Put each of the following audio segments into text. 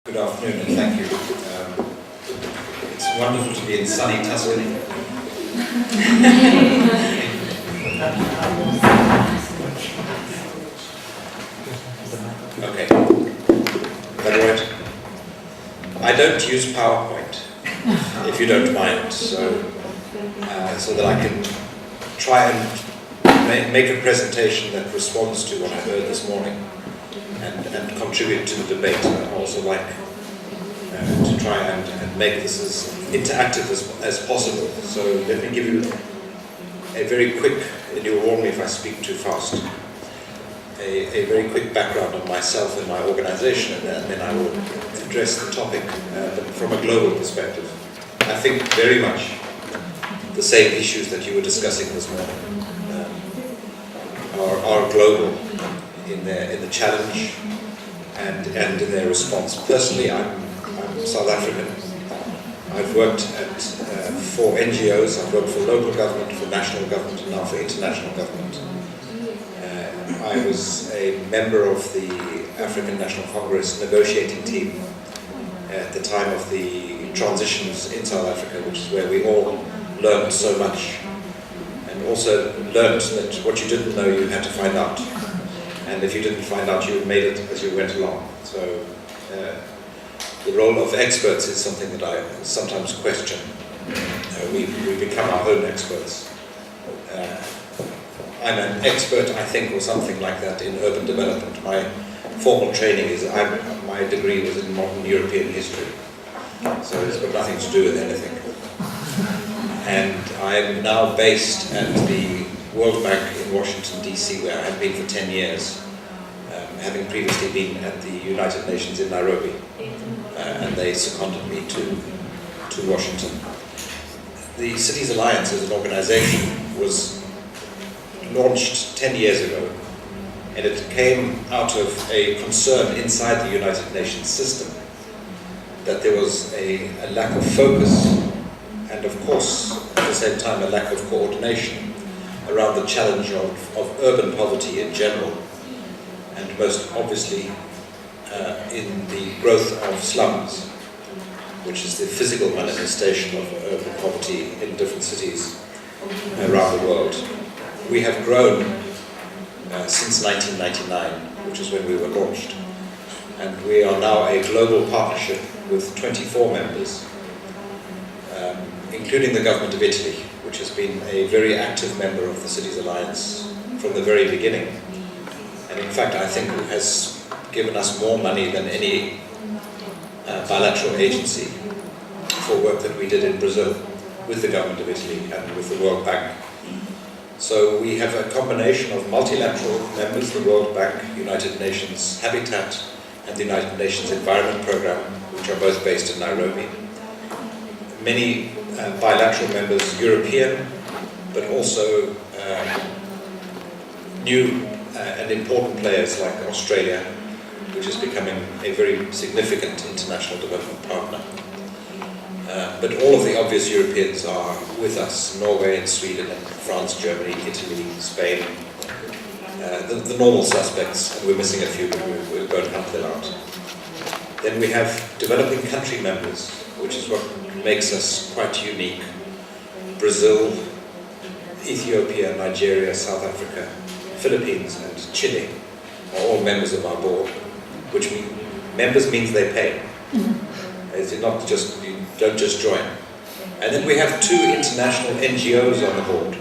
Good afternoon and thank you. It's wonderful to be in sunny Tuscany. Okay, that right? I don't use PowerPoint, if you don't mind, so that I can try and make a presentation that responds to what I heard this morning and contribute to the debate. I also like to try and make this as interactive as possible. So let me give you a very quick, and you'll warn me if I speak too fast, a very quick background on myself and my organization, and then I will address the topic but from a global perspective. I think very much the same issues that you were discussing this morning are global in the challenge and in their response. Personally, I'm South African. I've worked for NGOs. I've worked for local government, for national government, and now for international government. I was a member of the African National Congress negotiating team at the time of the transitions in South Africa, which is where we all learned so much, and also learned that what you didn't know you had to find out, and if you didn't find out you made it as you went along. So the role of experts is something that I sometimes question. We become our own experts. I'm an expert, I think, or something like that in urban development. My formal training is, my degree was in modern European history, so it's got nothing to do with anything. And I'm now based at the World Bank in Washington, D.C., where I have been for 10 years, having previously been at the United Nations in Nairobi, and they seconded me to Washington. The Cities Alliance as an organization was launched 10 years ago, and it came out of a concern inside the United Nations system that there was a lack of focus and, of course, at the same time, a lack of coordination around the challenge of urban poverty in general, and most obviously in the growth of slums, which is the physical manifestation of urban poverty in different cities around the world. We have grown since 1999, which is when we were launched, and we are now a global partnership with 24 members, including the government of Italy, which has been a very active member of the Cities Alliance from the very beginning, and in fact I think has given us more money than any bilateral agency for work that we did in Brazil with the government of Italy and with the World Bank. So we have a combination of multilateral members, the World Bank, United Nations Habitat, and the United Nations Environment Programme, which are both based in Nairobi. Many bilateral members, European, but also new and important players like Australia, which is becoming a very significant international development partner. But all of the obvious Europeans are with us: Norway and Sweden and France, Germany, Italy, Spain, the normal suspects, and we're missing a few, but we'll go and hunt them out. Then we have developing country members, which is what makes us quite unique. Brazil, Ethiopia, Nigeria, South Africa, Philippines and Chile are all members of our board, which members means they pay. It's not just, you don't just join. And then we have two international NGOs on the board.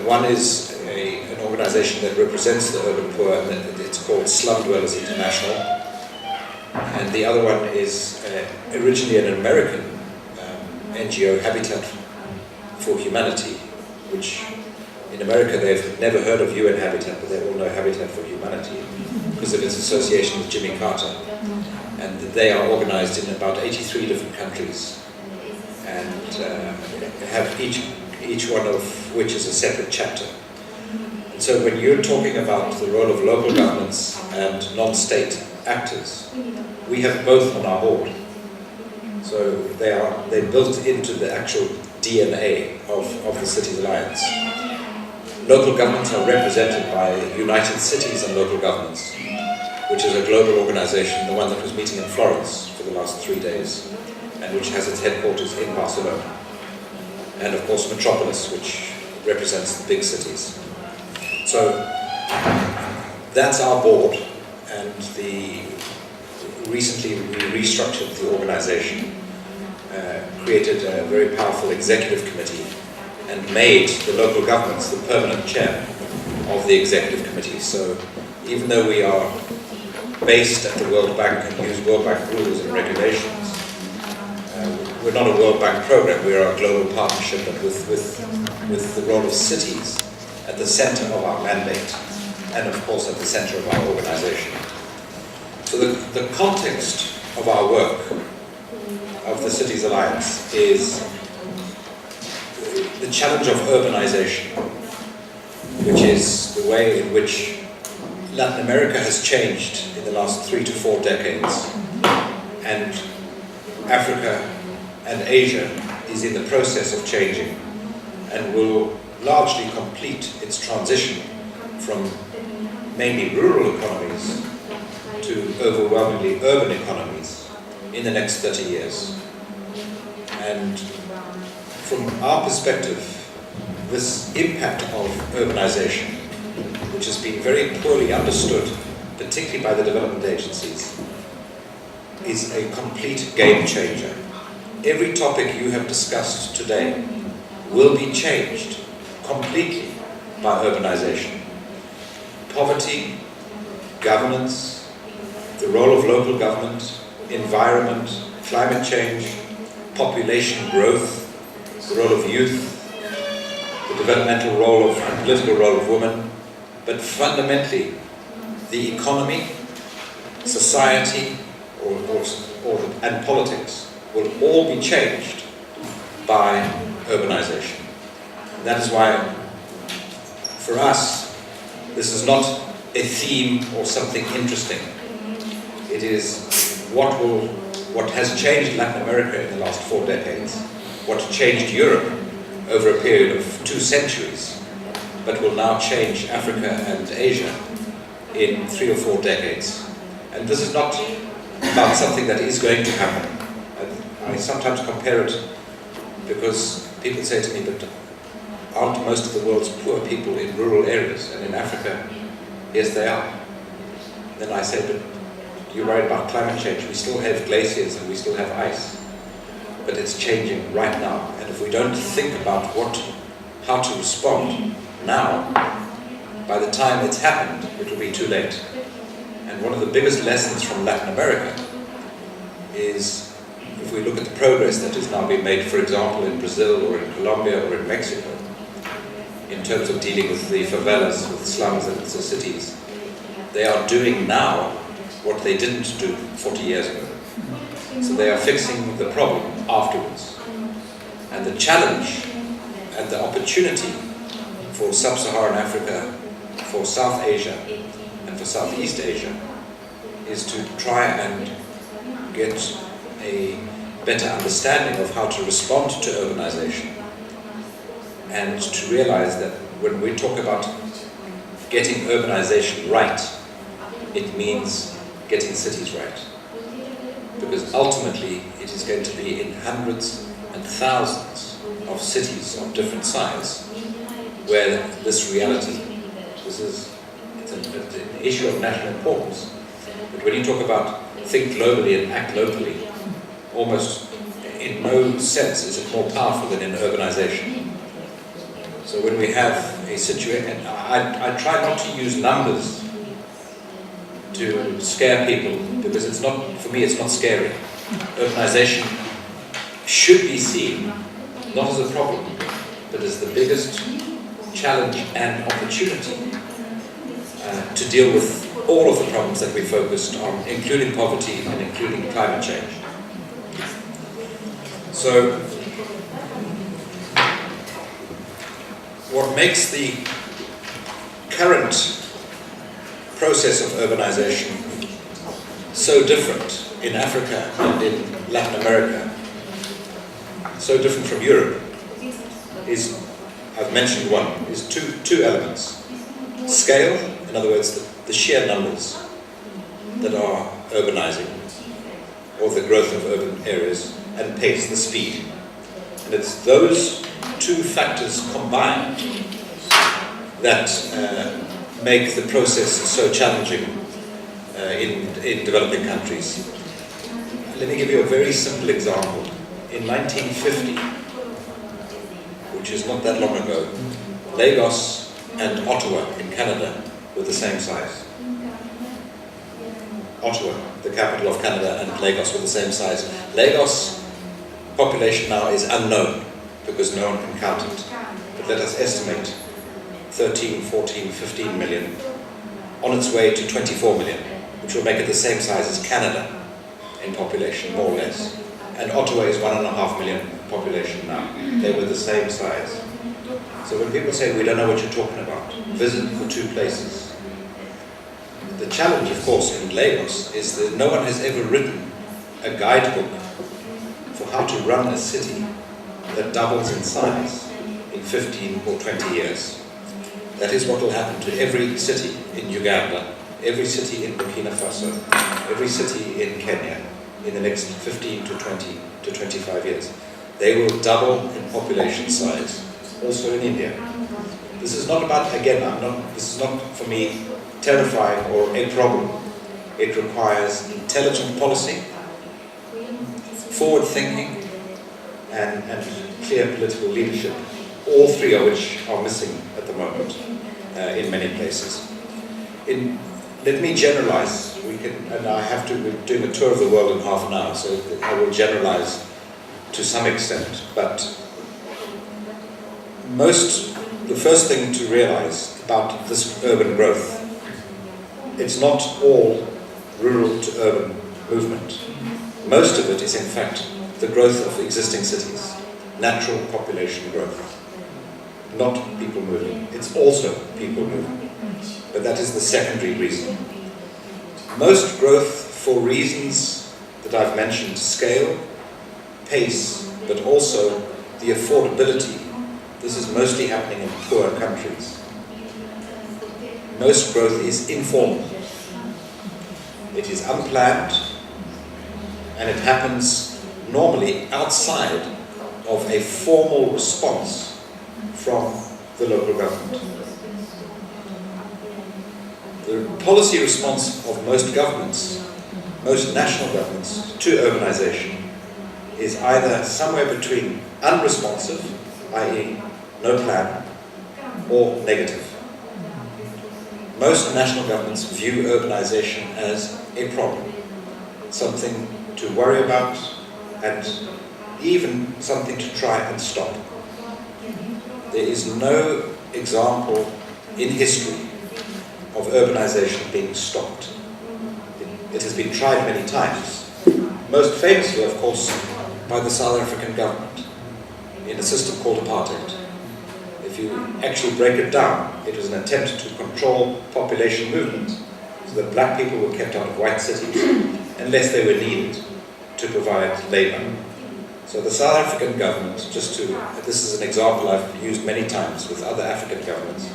One is an organization that represents the urban poor, and it's called Slum Dwellers International. And the other one is originally an American NGO, Habitat for Humanity, which in America they've never heard of UN Habitat, but they all know Habitat for Humanity because of its association with Jimmy Carter. And they are organized in about 83 different countries, and have each one of which is a separate chapter. And so when you're talking about the role of local governments and non-state actors, we have both on our board. So they're built into the actual DNA of the Cities Alliance. Local governments are represented by United Cities and Local Governments, which is a global organization, the one that was meeting in Florence for the last 3 days, and which has its headquarters in Barcelona. And of course Metropolis, which represents the big cities. So that's our board, and recently we restructured the organization, created a very powerful executive committee, and made the local governments the permanent chair of the executive committee. So even though we are based at the World Bank and use World Bank rules and regulations, we're not a World Bank program, we are a global partnership, but with the role of cities at the center of our mandate, and of course at the center of our organization. So the context of our work, of the Cities Alliance, is the challenge of urbanization, which is the way in which Latin America has changed in the last 3 to 4 decades, and Africa and Asia is in the process of changing and will largely complete its transition from mainly rural economies to overwhelmingly urban economies in the next 30 years. And from our perspective, this impact of urbanization, which has been very poorly understood, particularly by the development agencies, is a complete game changer. Every topic you have discussed today will be changed completely by urbanization. Poverty, governance, the role of local government, environment, climate change, population growth, the role of youth, the developmental role of, and political role of women, but fundamentally the economy, society, and politics will all be changed by urbanization. And that is why, for us, this is not a theme or something interesting. It is what has changed Latin America in the last 4 decades, what changed Europe over a period of 2 centuries, but will now change Africa and Asia in 3 or 4 decades. And this is not about something that is going to happen. I sometimes compare it because people say to me, but aren't most of the world's poor people in rural areas? And in Africa, yes they are. Then I say, but you're worried about climate change. We still have glaciers and we still have ice. But it's changing right now. And if we don't think about how to respond now, by the time it's happened, it will be too late. And one of the biggest lessons from Latin America is, if we look at the progress that has now been made, for example, in Brazil or in Colombia or in Mexico, in terms of dealing with the favelas, with slums and the cities, they are doing now what they didn't do 40 years ago. So they are fixing the problem afterwards. And the challenge and the opportunity for Sub-Saharan Africa, for South Asia, and for Southeast Asia is to try and get a better understanding of how to respond to urbanization, and to realize that when we talk about getting urbanization right, it means getting cities right. Because ultimately it is going to be in hundreds and thousands of cities of different size where this reality, it's an issue of national importance. But when you talk about think globally and act locally, almost in no sense is it more powerful than in urbanization. So when we have a situation, I try not to use numbers to scare people, because it's not, for me it's not scary. Urbanization should be seen not as a problem, but as the biggest challenge and opportunity to deal with all of the problems that we focused on, including poverty and including climate change. So, what makes the current process of urbanization so different in Africa and in Latin America, so different from Europe, is, I've mentioned one, is two elements. Scale, in other words, the sheer numbers, that are urbanizing, or the growth of urban areas, and pace, the speed. And it's those two factors combined that make the process so challenging in developing countries. Let me give you a very simple example. In 1950, which is not that long ago, Lagos and Ottawa in Canada were the same size. Ottawa, the capital of Canada, and Lagos were the same size. Lagos' population now is unknown because no one can count it. But let us estimate 13, 14, 15 million on its way to 24 million, which will make it the same size as Canada in population, more or less. And Ottawa is 1.5 million population now. They were the same size. So when people say, we don't know what you're talking about, visit the two places. The challenge, of course, in Lagos is that no one has ever written a guidebook for how to run a city that doubles in size in 15 or 20 years. That is what will happen to every city in Uganda, every city in Burkina Faso, every city in Kenya in the next 15 to 20 to 25 years. They will double in population size, also in India. This is not about, again, this is not for me terrifying or a problem. It requires intelligent policy, forward thinking, and clear political leadership, all three of which are missing at the moment in many places. Let me generalize. We're doing a tour of the world in half an hour, so I will generalize to some extent. But the first thing to realize about this urban growth, it's not all rural to urban movement. Most of it is, in fact, the growth of existing cities, natural population growth, not people moving. It's also people moving, but that is the secondary reason. Most growth, for reasons that I've mentioned, scale, pace, but also the affordability. This is mostly happening in poor countries. Most growth is informal. It is unplanned, and it happens normally outside of a formal response from the local government. The policy response of most governments, most national governments, to urbanization is either somewhere between unresponsive, i.e. no plan, or negative. Most national governments view urbanization as a problem, something to worry about, and even something to try and stop. There is no example in history of urbanization being stopped. It has been tried many times, most famously, of course, by the South African government in a system called apartheid. If you actually break it down, it was an attempt to control population movement so that black people were kept out of white cities unless they were needed to provide labor. So the South African government, this is an example I've used many times with other African governments.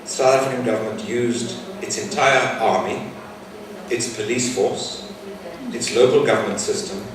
The South African government used its entire army, its police force, its local government system,